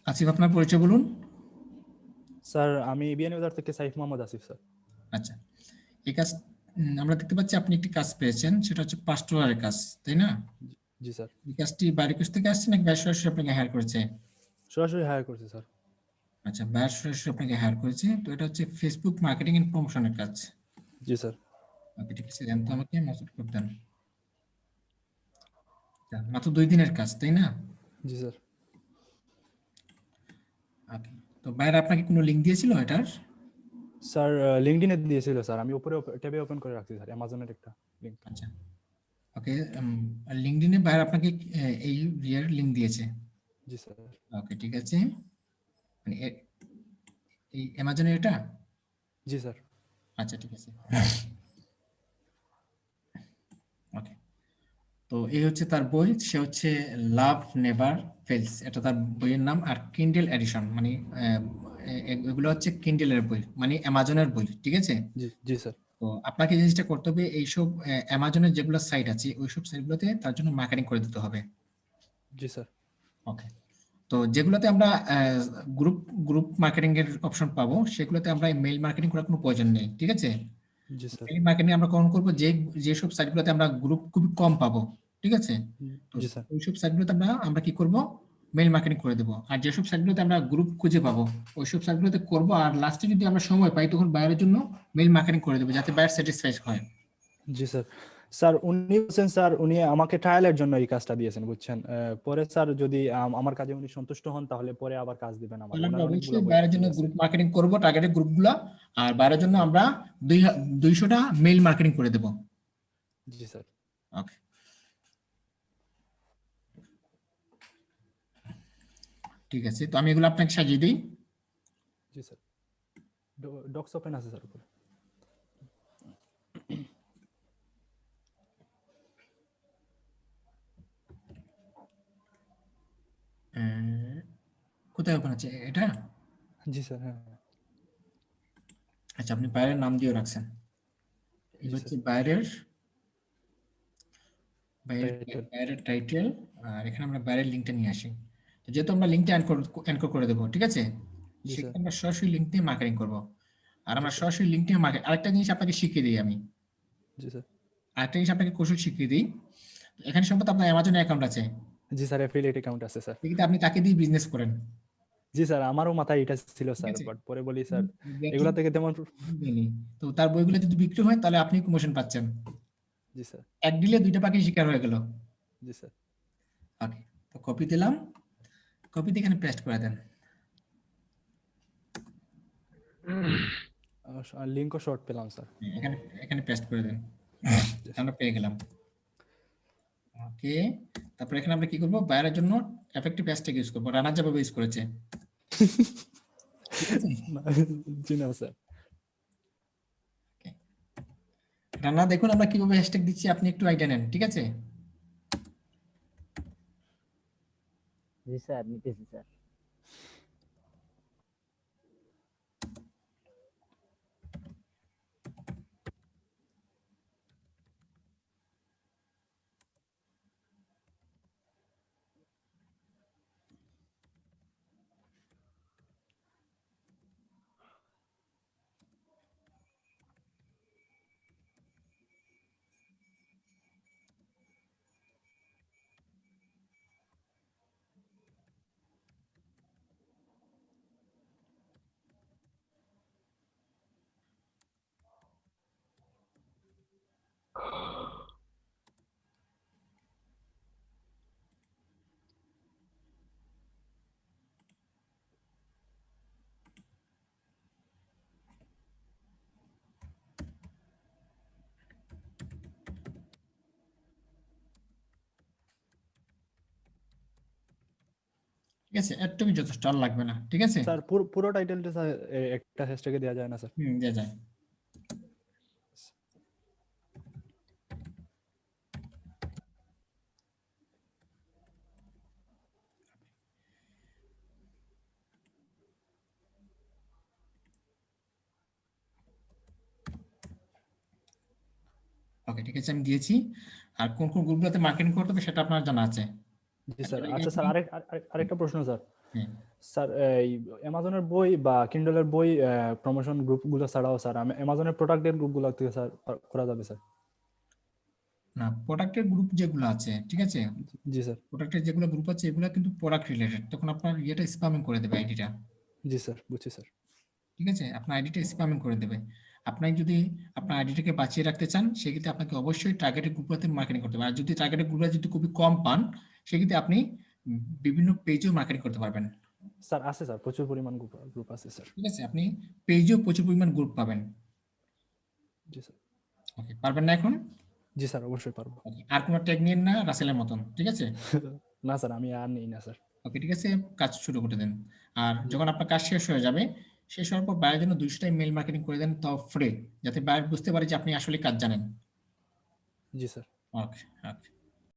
আসিফ, আপনার পরিচয় বলুন। স্যার আমি বিয়ানীবাজার থেকে সাইফ মোহাম্মদ আসিফ স্যার। আচ্ছা, এই কাজ আমরা দেখতে পাচ্ছি আপনি একটি কাজ পেয়েছেন, সেটা হচ্ছে পাস্টরারের কাজ, তাই না? জি স্যার। এই কাজটি বাইরে কাছ থেকে আসছে নাকি বাইরে সরাসরি আপনাকে হায়ার করেছে? সরাসরি হায়ার করছি স্যার। আচ্ছা, বাইরে সরাসরি আপনাকে হায়ার করেছে। তো এটা হচ্ছে ফেসবুক মার্কেটিং এন্ড প্রমোশনের কাজ। জি স্যার। ওকে, ঠিক আছে, দেন তো আমাকে মেসেজ করে দেন। আচ্ছা, মাত্র 2 দিনের কাজ, তাই না? জি স্যার। ওকে, তো বাইরে আপনাকে কোনো লিঙ্ক দিয়েছিল এটার? স্যার লিঙ্কডইনে দিয়েছিল স্যার, আমি উপরে ট্যাবে ওপেন করে রাখছি স্যার, অ্যামাজনের একটা লিঙ্ক। আচ্ছা, ওকে, লিঙ্কডইনে বাইরে আপনাকে এই ইয়ের লিঙ্ক দিয়েছে। জি স্যার। ওকে, ঠিক আছে, মানে এই অ্যামাজনের এটা? জি স্যার। আচ্ছা, ঠিক আছে, ওকে। তো এই হচ্ছে তার বই, সে হচ্ছে লাভ নেভার ফেলস, এটা তার বইয়ের নাম। আর কিন্ডেল এডিশন, মানে এগুলো হচ্ছে কিন্ডেলের বই, মানে অ্যামাজনের বই, ঠিক আছে? জি জি স্যার। তো আপনাকে এই জিনিসটা করতে হবে, এইসব অ্যামাজনের যেগুলো সাইট আছে ওইসব সাইটগুলোতে তার জন্য মার্কেটিং করে দিতে হবে। জি স্যার। ওকে, তো যেগুলোতে আমরা গ্রুপ গ্রুপ মার্কেটিং এর অপশন পাবো, সেগুলোতে আমরা মেইল মার্কেটিং করার কোনো প্রয়োজন নেই, ঠিক আছে? জি স্যার। মেইল মার্কেটিং আমরা কখন করবো, যেসব সাইটগুলোতে আমরা গ্রুপ খুবই কম পাবো, ঠিক আছে? তো জি স্যার। ওইসব সাইটগুলোতে আমরা কি করব, মেইল মার্কেটিং করে দেবো। আর যেসব সাইটগুলোতে আমরা গ্রুপ খুঁজে পাবো ওইসব সাইটগুলোতে করবো। আর লাস্টে যদি আমরা সময় পাই তখন বাইরের জন্য মেইল মার্কেটিং করে দেবো, যাতে বাইরে স্যাটিসফাইড হয়। জি স্যার। স্যার উনি বলছেন, স্যার উনি আমাকে ট্রায়ালের জন্য এই কাজটা দিয়েছেন, বুঝছেন। পরে স্যার যদি আমার কাজে উনি সন্তুষ্ট হন তাহলে পরে আবার কাজ দিবেন আমার, তাহলে আমরা ওনার অনেকগুলো অবশ্যই বই বাইরের জন্য আছে। গ্রুপ মার্কেটিং করবো, টার্গেটেড গ্রুপগুলো। আর বাইরের জন্য আমরা 200টা মেইল মার্কেটিং করে দেবো। জি স্যার। ওকে, ঠিক আছে, তো আমি এগুলো আপনাকে সাজিয়ে দিই। জি স্যার। ডক্স ওপেন আছে স্যার উপরে। আহ, কোথায় ওপেন আছে এটা? জি স্যার। হ্যাঁ হ্যাঁ। আচ্ছা, আপনি বাইরের নাম দিয়ে রাখছেন। এই জি হচ্ছে স্যার। বাইরের বাইরের টাইটেল। বাইরের টাইটেল। আর এখানে আমরা বাইরের লিঙ্কটা নিয়ে আসি। তো যেহেতু আমরা লিঙ্কটা এনকোড করে দেবো, ঠিক আছে, জি স্যার। সেক্ষেত্রে আমরা সরাসরি লিঙ্ক দিয়ে মার্কেটিং করবো। আর জি আমরা স্যার। সরাসরি লিঙ্ক দিয়ে আরেকটা জিনিস আপনাকে শিখিয়ে দিই আমি। জি স্যার। আরেকটা জিনিস আপনাকে কৌশল শিখিয়ে দিই। এখানে সম্ভবত আপনার অ্যামাজনে অ্যাকাউন্ট আছে, জি স্যার, অ্যাফিলিয়েট অ্যাকাউন্ট আছে স্যার। সেক্ষেত্রে আপনি তাকে দিয়ে বিজনেস করেন, জি স্যার, আমারও মাথায় এটা ছিল ঠিক স্যার, আছে? বাট পরে বলি স্যার এক্স্যাক্টলি এগুলা থেকে তেমন। দিইনি। তো তার বইগুলো যদি বিক্রি হয় তাহলে আপনি কমিশন পাচ্ছেন। জি স্যার। এক ডিলে 2টা পাখি শিকার হয়ে গেল। জি স্যার। ওকে, তো কপি দিলাম, কপি দিয়ে এখানে পেস্ট করে দেন। লিঙ্কও শর্ট পেলাম স্যার। এখানে এখানে পেস্ট করে দেন, জি স্যার। আমরা পেয়ে গেলাম। ওকে, তারপর এখানে আমরা কি করব, বাইরের জন্য এফেক্টিভ হ্যাশট্যাগ ইউজ করব, রানা যেভাবে ইউজ করেছে, ঠিক আছে? জি না স্যার। Okay. রানা, দেখুন আমরা কিভাবে হ্যাশট্যাগ দিচ্ছি, আপনি একটু আইডিয়া নেন, ঠিক আছে? জি স্যার, নিতেছি স্যার। ঠিক আছে, একটুকু যথেষ্ট, আর লাগবে না, ঠিক আছে? স্যার পুরো টাইটেলটা স্যার একটা হ্যাশট্যাগে দেওয়া যায় না স্যার? যা যায়। ওকে, ঠিক আছে, আমি দিয়েছি। আর কোন কোন গ্রুপগুলোতে মার্কেটিং করতে হবে সেটা আপনার জানা আছে। জি স্যার। আচ্ছা স্যার, আরেকটা প্রশ্ন স্যার। হুম। স্যার এই অ্যামাজনের বই বা কিন্ডলের বই প্রমোশন গ্রুপগুলো ছাড়াও স্যার আমি অ্যামাজনের প্রোডাক্টের গ্রুপগুলো থেকে স্যার করা যাবে স্যার? না, প্রোডাক্টের গ্রুপ যেগুলো আছে, ঠিক আছে, জি স্যার। প্রোডাক্টের যেগুলো গ্রুপ আছে এগুলো কিন্তু প্রোডাক্ট রিলেটেড, তখন আপনার ইয়েটা স্প্যামিং করে দেবে আইডিটা, জি স্যার, বুঝছি স্যার। ঠিক আছে, আপনার আইডিটা স্প্যামিং করে দেবে। আপনি যদি আপনার আইডিটাকে বাঁচিয়ে রাখতে চান সেক্ষেত্রে আপনাকে অবশ্যই টার্গেটেড গ্রুপগুলোতে মার্কেটিং করতে হবে। আর যদি টার্গেটেড গ্রুপে যদি খুবই কম পান সেক্ষেত্রে আপনি বিভিন্ন পেজেও মার্কেটিং করতে পারবেন, স্যার আছে স্যার, প্রচুর পরিমাণ গ্রুপ আছে স্যার। ঠিক আছে, আপনি পেজেও প্রচুর পরিমাণ গ্রুপ পাবেন। জি স্যার। ওকে, পারবেন না এখন? জি স্যার, অবশ্যই পারবো। ওকে, আর কোনো ট্যাগ নিয়েন না রাসেলের মতন, ঠিক আছে। না স্যার, আমি আর নেই না স্যার। ওকে, ঠিক আছে, কাজ শুরু করে দেন। আর জি যখন আপনার কাজ শেষ হয়ে যাবে, শেষ হওয়ার পর বাইরের জন্য 200টা মেল মার্কেটিং করে দেন, তাও ফ্রি, যাতে বাইরে বুঝতে পারে যে আপনি আসলে কাজ জানেন। জি স্যার। ওকে, ওকে।